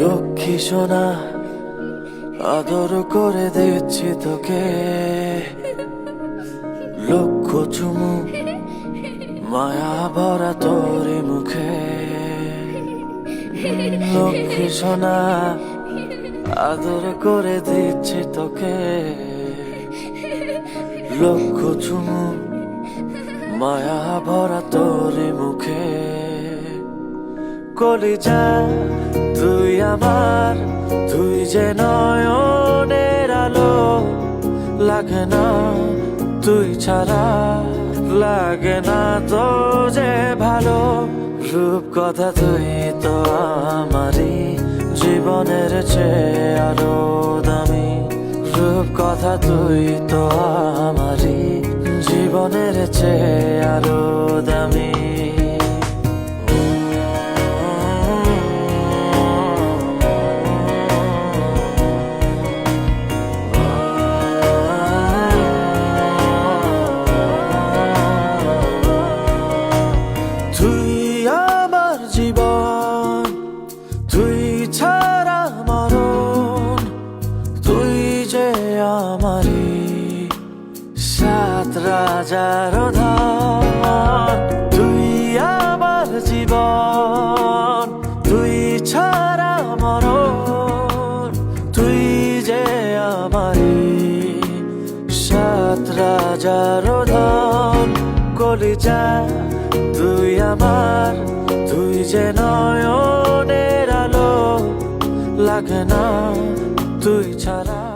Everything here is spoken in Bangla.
লক্ষ্মী সোনা আদর করে দিচ্ছি তোকে, লক্ষ চুমু মায়া ভরা তোর মুখে। লক্ষ্মী সোনা আদর করে দিচ্ছি তোকে, লক্ষ চুমু মায়া ভরা তোর মুখে। কলিজা তুই আমার, তুই যে নয়নের আলো, লাগে না তুই ছাড়া, লাগে না তো যে ভালো। রূপ কথা তুই তো আমারই জীবনের চেয়ে আরো দামি, রূপ কথা তুই তো আমারই জীবনের চেয়ে আরো দামি। তুই আমার জীবন, তুই ছাড়া মরণ, তুই যে আমারই সাত রাজার ধন। তুই আমার জীবন, তুই ছাড়া মরণ, তুই যে আমারই সাত রাজার ধন। কলিজা তুই আমার, তুই যে নয়নের আলো, লাগে না তুই ছাড়া।